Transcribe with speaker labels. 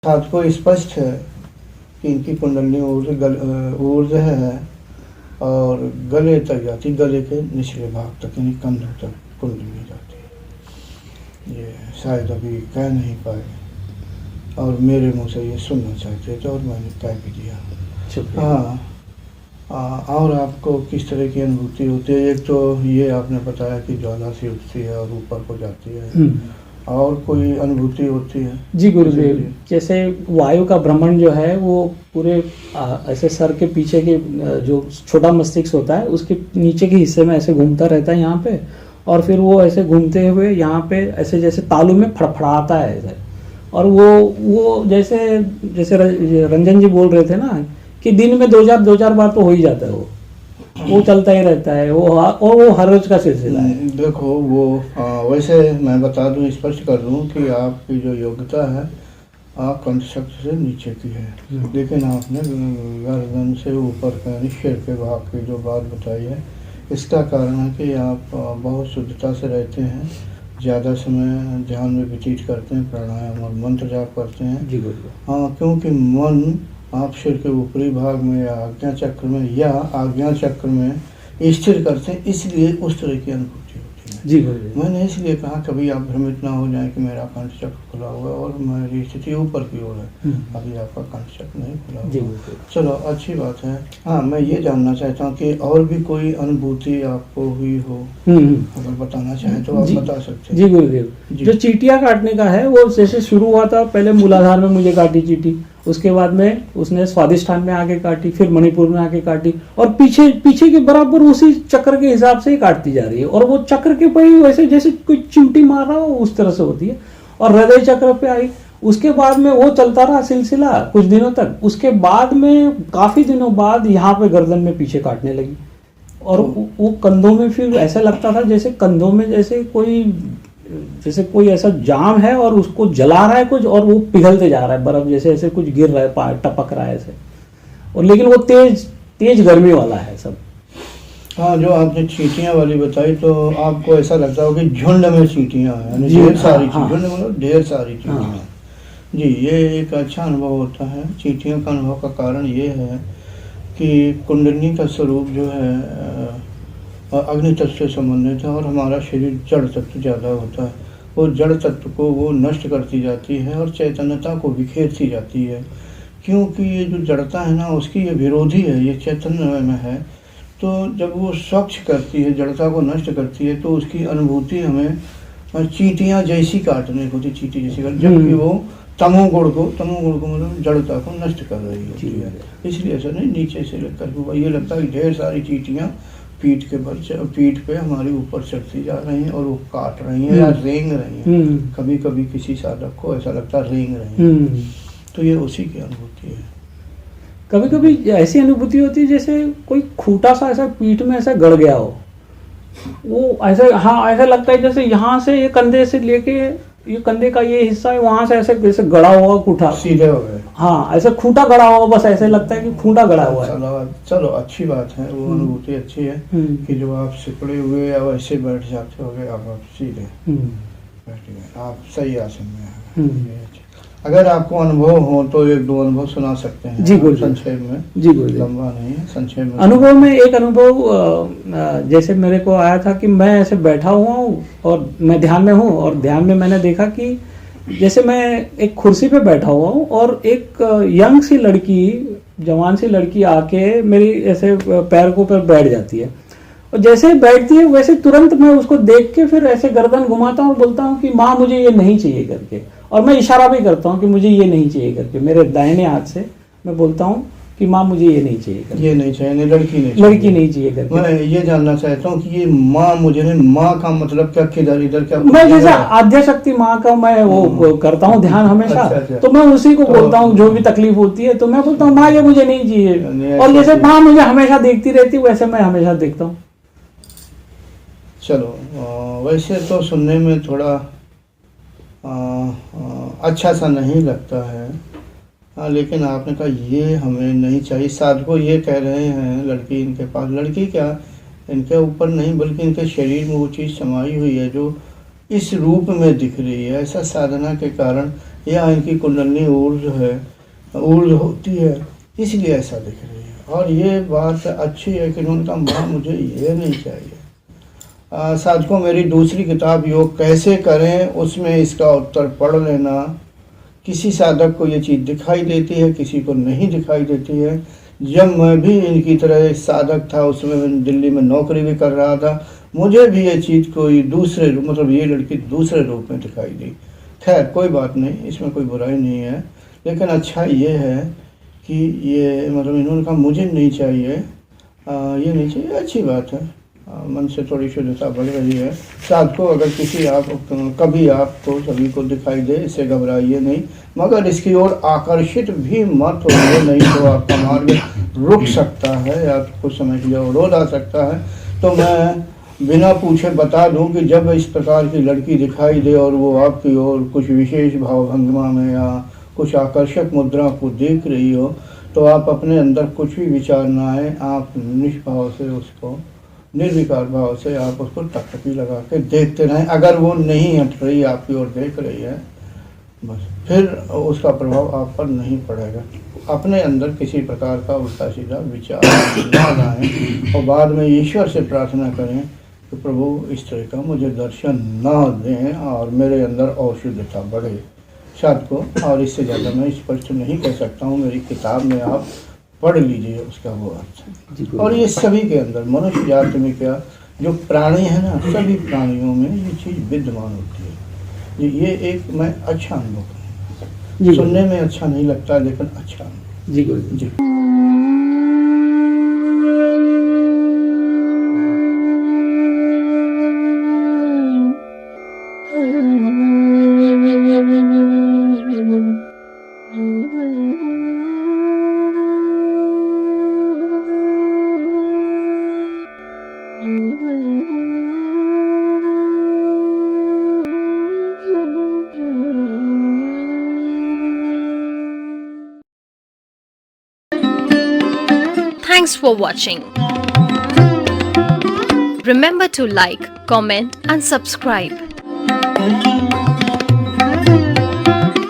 Speaker 1: साथ को स्पष्ट है कि इनकी कुंडली ऊर्ज है और गले तक जाती, गले के निचले भाग तक यानी कंधों तक कुंडली जाती है। ये शायद अभी कह नहीं पाए और मेरे मुंह से ये सुनना चाहते थे और मैंने कह भी दिया। हाँ, और आपको किस तरह की अनुभूति होती है? एक तो ये आपने बताया कि ज्वाला सी उठती है और ऊपर को जाती है, और कोई अनुभूति होती है?
Speaker 2: जी गुरुदेव, जैसे वायु का भ्रमण जो है वो पूरे ऐसे सर के पीछे के जो छोटा मस्तिष्क होता है उसके नीचे के हिस्से में ऐसे घूमता रहता है यहाँ पे, और फिर वो ऐसे घूमते हुए यहाँ पे ऐसे जैसे तालू में फड़फड़ाता है ऐसे। और वो जैसे रंजन जी बोल रहे थे ना कि दिन में दो चार बार तो हो ही जाता है, वो चलता ही रहता है, वो हर रोज का सिलसिला है।
Speaker 1: देखो वो वैसे मैं बता दूं, स्पष्ट कर दूं कि आपकी जो योग्यता है आप कंठशक्ति से नीचे की है, लेकिन आपने गर्दन से ऊपर का यानी सिर के भाग की जो बात बताई है, इसका कारण है कि आप बहुत शुद्धता से रहते हैं, ज़्यादा समय ध्यान में व्यतीत करते हैं, प्राणायाम और मंत्र जाप करते हैं।
Speaker 2: जी
Speaker 1: हाँ, क्योंकि मन आप सिर के ऊपरी भाग में या आज्ञा चक्र में स्थिर करते हैं, इसलिए उस तरह की अनुभूति होती है।
Speaker 2: जी
Speaker 1: मैंने इसलिए कहा कभी आप भ्रमित ना हो जाएं कि मेरा कंठ चक्र खुला हुआ है और मेरी स्थिति ऊपर की ओर है, अभी आपका कंठ चक्र नहीं खुला हुआ। चलो अच्छी बात है। हाँ, मैं ये जानना चाहता हूँ कि और भी कोई अनुभूति आपको हुई हो, अगर बताना चाहें तो आप बता सकते हैं।
Speaker 2: जी गुरुदेव, जो चींटियां काटने का है वो जैसे शुरू हुआ था, पहले मूलाधार में मुझे काटी चींटी, उसके बाद में उसने स्वादिष्ठान में आके काटी, फिर मणिपुर में आके काटी, और पीछे के बराबर उसी चक्र के हिसाब से ही काटती जा रही है, और वो चक्र के पर वैसे जैसे कोई चिमटी मार रहा हो उस तरह से होती है। और हृदय चक्र पे आई, उसके बाद में वो चलता रहा सिलसिला कुछ दिनों तक, उसके बाद में काफी दिनों बाद यहाँ पे गर्दन में पीछे काटने लगी, और वो कंधों में फिर ऐसा लगता था जैसे कंधों में जैसे कोई ऐसा जाम है और उसको जला रहा है कुछ, और वो पिघलते जा रहा है, बर्फ जैसे ऐसे कुछ गिर रहा है, टपक रहा है ऐसे, और लेकिन वो तेज गर्मी वाला है सब।
Speaker 1: हाँ, जो आपने चींटियां वाली बताई तो आपको ऐसा लगता हो कि झुंड में चींटियां हैं, ढेर सारी झुंड में ढेर सारी चींटियां। जी, ये एक अच्छा अनुभव होता है। चींटियों का अनुभव का कारण ये है कि कुंडली का स्वरूप जो है अग्नि तत्व से संबंधित है, और हमारा शरीर जड़ तत्व ज़्यादा होता है। वो जड़ तत्व को वो नष्ट करती जाती है और चैतन्यता को बिखेरती जाती है, क्योंकि ये जो जड़ता है ना उसकी ये विरोधी है, ये चैतन्य में है। तो जब वो स्वच्छ करती है, जड़ता को नष्ट करती है, तो उसकी अनुभूति हमें चींटियाँ जैसी काटने होती, चींटी जैसी काट, जबकि वो तमोगुण को मतलब जड़ता को नष्ट कर रही होती है। इसलिए ऐसा नहीं, नीचे से लेकर ये लगता है ढेर सारी चींटियाँ पीठ पे हमारी ऊपर चढ़ती जा रही हैं और वो काट रही हैं या रेंग रही हैं। कभी कभी किसी साधक को ऐसा लगता है रेंग रही हैं, तो ये उसी की अनुभूति है।
Speaker 2: कभी कभी ऐसी अनुभूति होती है जैसे कोई खूंटा सा ऐसा पीठ में ऐसा गड़ गया हो, वो ऐसा, हाँ ऐसा लगता है जैसे यहाँ से ये कंधे से लेके ये कंधे का ये हिस्सा है, वहां से ऐसे जैसे गड़ा हुआ खूंटा
Speaker 1: सीधे हो गए।
Speaker 2: हाँ, ऐसे खूंटा गड़ा हुआ, बस ऐसे लगता है कि खूंटा गड़ा हुआ है।
Speaker 1: चलो अच्छी बात है, वो अनुभूति अच्छी है कि जो आप सिपड़े हुए या वैसे बैठ जाते हो, आप सीधे बैठ गए, आप सही आसन में आ गए। अगर आपको अनुभव हो तो एक दो अनुभव सुना सकते हैं?
Speaker 2: जी
Speaker 1: संक्षेप में।
Speaker 2: जी
Speaker 1: लंबा नहीं है, संक्षेप में।
Speaker 2: अनुभव में एक अनुभव जैसे मेरे को आया था कि मैं ऐसे बैठा हुआ हूँ और मैं ध्यान में हूँ, और ध्यान में मैंने देखा कि जैसे मैं एक कुर्सी पे बैठा हुआ हूँ और एक यंग सी लड़की, जवान सी लड़की आके मेरी ऐसे पैर को पर बैठ जाती है, और जैसे ही बैठती है वैसे तुरंत मैं उसको देख के फिर ऐसे गर्दन घुमाता हूँ, बोलता हूँ कि माँ मुझे ये नहीं चाहिए करके, और मैं इशारा भी करता हूँ कि मुझे ये नहीं चाहिए करके, मेरे दाहिने हाथ से मैं बोलता हूँ कि माँ मुझे ये नहीं चाहिए करके।
Speaker 1: ये नहीं चाहिए, लड़की नहीं चाहिए करके। मैं ये जानना चाहता हूँ कि ये माँ मुझे नहीं, माँ का मतलब क्या, किधर इधर क्या?
Speaker 2: मैं जैसे आद्या शक्ति माँ का मैं वो करता हूँ ध्यान हमेशा। अच्छा। तो मैं उसी को बोलता हूँ, जो भी तकलीफ होती है तो मैं बोलता हूँ माँ ये मुझे नहीं चाहिए, और जैसे माँ मुझे हमेशा देखती रहती है वैसे मैं हमेशा देखता हूँ।
Speaker 1: चलो, वैसे तो सुनने में थोड़ा अच्छा सा नहीं लगता है, हाँ, लेकिन आपने कहा ये हमें नहीं चाहिए। साधु को ये कह रहे हैं, लड़की इनके पास, लड़की क्या इनके ऊपर नहीं बल्कि इनके शरीर में वो चीज़ समाई हुई है जो इस रूप में दिख रही है। ऐसा साधना के कारण या इनकी कुंडलनी ऊर्ज होती है, इसलिए ऐसा दिख रही है। और ये बात अच्छी है कि उन्होंने कहा माँ मुझे ये नहीं चाहिए। साधकों, मेरी दूसरी किताब योग कैसे करें उसमें इसका उत्तर पढ़ लेना। किसी साधक को ये चीज़ दिखाई देती है, किसी को नहीं दिखाई देती है। जब मैं भी इनकी तरह साधक था, उसमें मैं दिल्ली में नौकरी भी कर रहा था, मुझे भी ये चीज़ कोई दूसरे रूप, मतलब ये लड़की दूसरे रूप में दिखाई दी। खैर कोई बात नहीं, इसमें कोई बुराई नहीं है, लेकिन अच्छा ये है कि ये मतलब इन्होंने कहा मुझे नहीं चाहिए, ये नहीं चाहिए, अच्छी बात है। मन से थोड़ी शुद्धता बढ़ रही है। साधकों, अगर कभी आपको सभी को दिखाई दे, इससे घबराइए नहीं, मगर इसकी ओर आकर्षित भी मत होइए, नहीं तो आपका मार्ग रुक सकता है या कुछ समय के लिए अवरोध आ सकता है। तो मैं बिना पूछे बता दूं कि जब इस प्रकार की लड़की दिखाई दे और वो आपकी ओर कुछ विशेष भावभंगिमा में या कुछ आकर्षक मुद्रा को देख रही हो, तो आप अपने अंदर कुछ भी विचार ना आए, आप निष्भाव से उसको, निर्विकार भाव से आप उसको टकटकी लगा के देखते रहें। अगर वो नहीं हट रही, आपकी ओर देख रही है, बस फिर उसका प्रभाव आप पर नहीं पड़ेगा। अपने अंदर किसी प्रकार का उल्टा सीधा विचार ना लाएं और बाद में ईश्वर से प्रार्थना करें कि प्रभु इस तरह का मुझे दर्शन न दें और मेरे अंदर और शुद्धता बढ़े। साधकों, और इससे ज़्यादा मैं स्पष्ट नहीं कह सकता हूँ, मेरी किताब में आप पढ़ लीजिए उसका वो अर्थ। और ये सभी के अंदर, मनुष्य जाति में क्या, जो प्राणी है ना, सभी प्राणियों में ये चीज़ विद्यमान होती है। ये एक मैं अच्छा अनुभव है, सुनने में अच्छा नहीं लगता लेकिन अच्छा अनुभव।
Speaker 2: जी गुरु जी।
Speaker 3: Thanks for watching. Remember to like, comment and subscribe.